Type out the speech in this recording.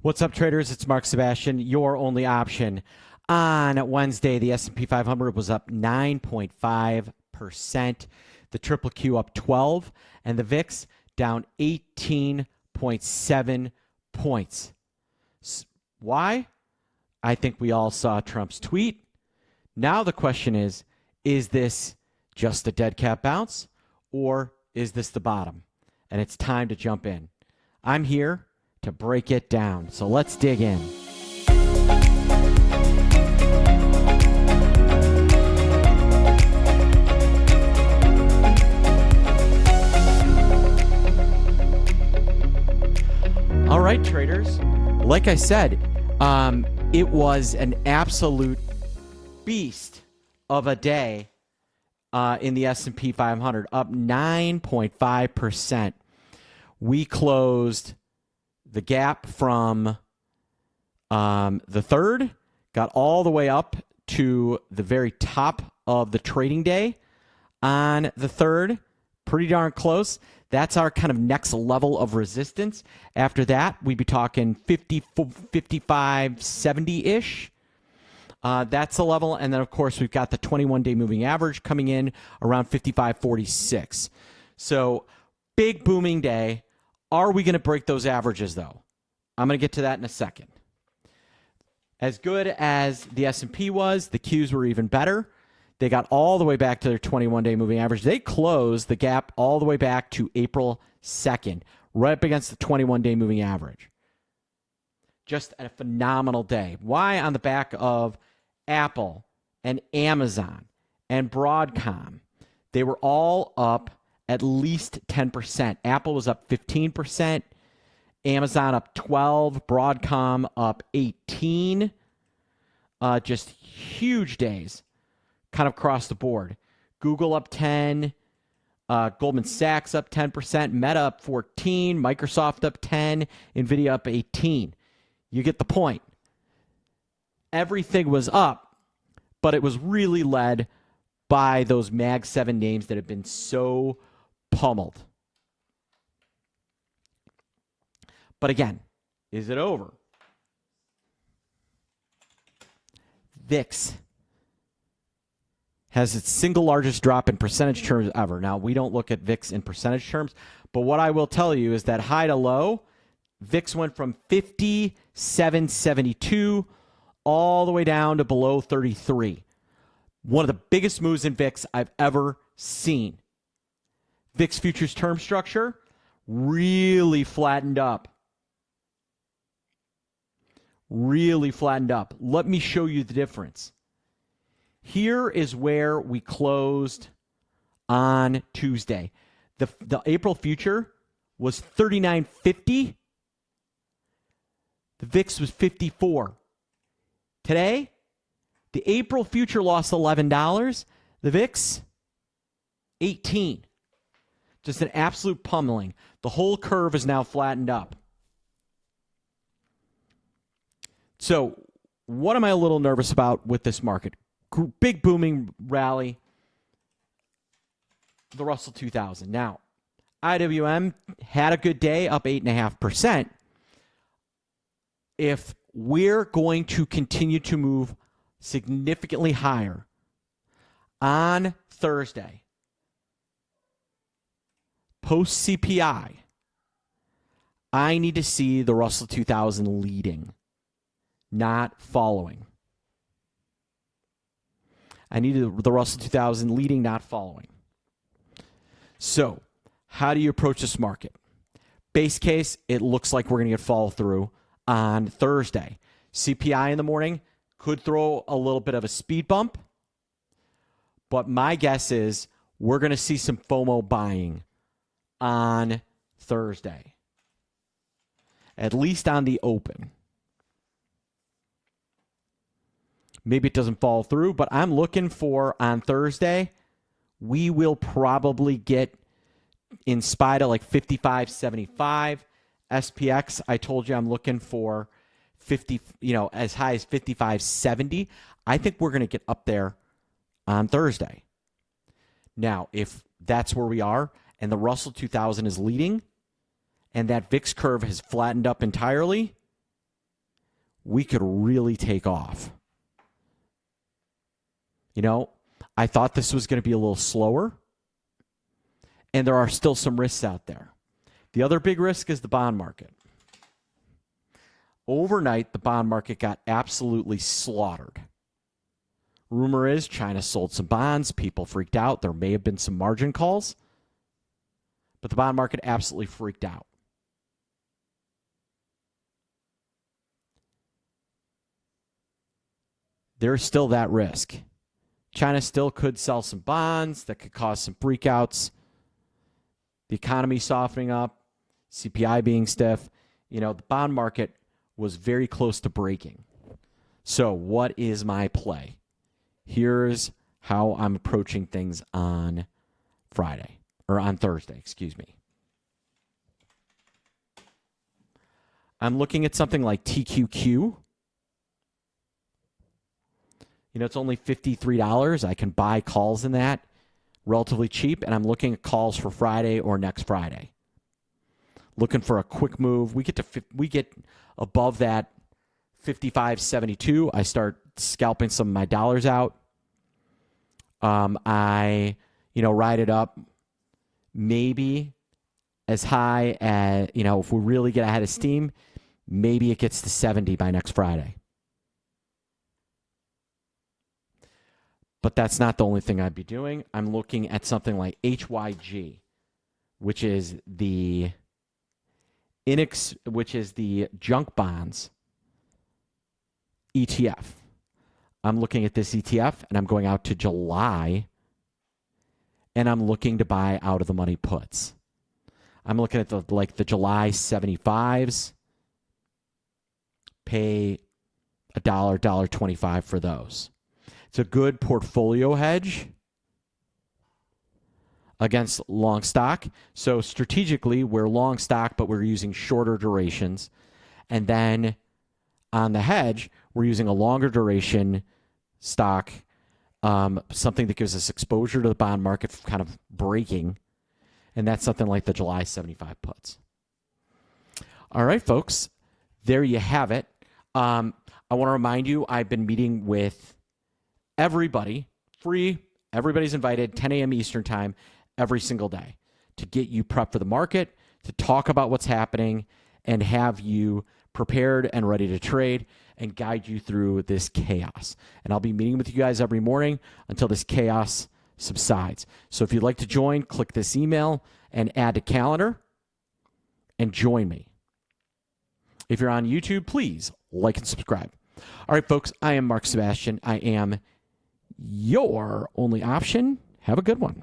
What's up, traders? It's Mark Sebastian, your only option. On Wednesday, the S&P 500 was up 9.5%, the triple Q up 12, and the VIX down 18.7 points. Why? I think we all saw Trump's tweet. Now the question is this just a dead cat bounce, or is this the bottom? And it's time to jump in. I'm here to break it down. So let's dig in. All right, traders. Like I said, it was an absolute beast of a day in the S&P 500, up 9.5%. We closed the gap from the third, got all the way up to the very top of the trading day on the third. Pretty darn close. That's our kind of next level of resistance. After that, we'd be talking 50, 55, 70-ish. That's the level. And then, of course, we've got the 21-day moving average coming in around 55.46. So big booming day. Are we going to break those averages, though? I'm going to get to that in a second. As good as the S&P was, the Qs were even better. They got all the way back to their 21-day moving average. They closed the gap all the way back to April 2nd, right up against the 21-day moving average. Just a phenomenal day. Why? On the back of Apple and Amazon and Broadcom. They were all up at least 10%. Apple was up 15%. Amazon up 12. Broadcom up 18. Just huge days kind of across the board. Google up 10. Goldman Sachs up 10%. Meta up 14. Microsoft up 10. NVIDIA up 18. You get the point. Everything was up, but it was really led by those Mag 7 names that have been so pummeled. But again, is it over? VIX has its single largest drop in percentage terms ever. Now, we don't look at VIX in percentage terms, but what I will tell you is that high to low, VIX went from 57.72 all the way down to below 33. One of the biggest moves in VIX I've ever seen. VIX futures term structure really flattened up. Really flattened up. Let me show you the difference. Here is where we closed on Tuesday. The April future was 39.50. The VIX was 54. Today, the April future lost $11. The VIX, 18. Just an absolute pummeling. The whole curve is now flattened up. So, what am I a little nervous about with this market? Big booming rally. The Russell 2000. Now, IWM had a good day, up 8.5%. If we're going to continue to move significantly higher on Thursday, post CPI, I need to see the Russell 2000 leading, not following. I need the Russell 2000 leading, not following. So, how do you approach this market? Base case, it looks like we're going to get follow through on Thursday. CPI in the morning could throw a little bit of a speed bump, but my guess is we're going to see some FOMO buying on Thursday, at least on the open. Maybe it doesn't fall through, but I'm looking for on Thursday, we will probably get in SPIDA like 55.75. SPX, I told you I'm looking for 50, as high as 55.70. I think we're going to get up there on Thursday. Now, if that's where we are and the Russell 2000 is leading and that VIX curve has flattened up entirely, we could really take off. You know, I thought this was going to be a little slower, and there are still some risks out there. The other big risk is the bond market. Overnight, the bond market got absolutely slaughtered. Rumor is China sold some bonds. People freaked out. There may have been some margin calls, but the bond market absolutely freaked out. There's still that risk. China still could sell some bonds that could cause some freakouts. The economy softening up, CPI being stiff. You know, the bond market was very close to breaking. So what is my play? Here's how I'm approaching things on Friday, or on Thursday, excuse me. I'm looking at something like TQQ. You know, it's only $53. I can buy calls in that relatively cheap, and I'm looking at calls for Friday or next Friday. Looking for a quick move. We get above that 55.72. I start scalping some of my dollars out. I ride it up maybe as high as, if we really get ahead of steam, maybe it gets to 70 by next Friday. But that's not the only thing I'd be doing. I'm looking at something like HYG, which is the junk bonds ETF. I'm looking at this ETF, and I'm going out to July, and I'm looking to buy out of the money puts. I'm looking at the July 75s, pay $1.25 for those. It's a good portfolio hedge against long stock. So strategically, we're long stock, but we're using shorter durations. And then on the hedge, we're using a longer duration stock, something that gives us exposure to the bond market kind of breaking. And that's something like the July 75 puts. All right, folks, there you have it. I want to remind you, I've been meeting with everybody, free, everybody's invited, 10 a.m. Eastern time, every single day to get you prepped for the market, to talk about what's happening, and have you prepared and ready to trade and guide you through this chaos. And I'll be meeting with you guys every morning until this chaos subsides. So if you'd like to join, click this email and add to calendar and join me. If you're on YouTube, please like and subscribe. All right, folks, I am Mark Sebastian. I am your only option. Have a good one.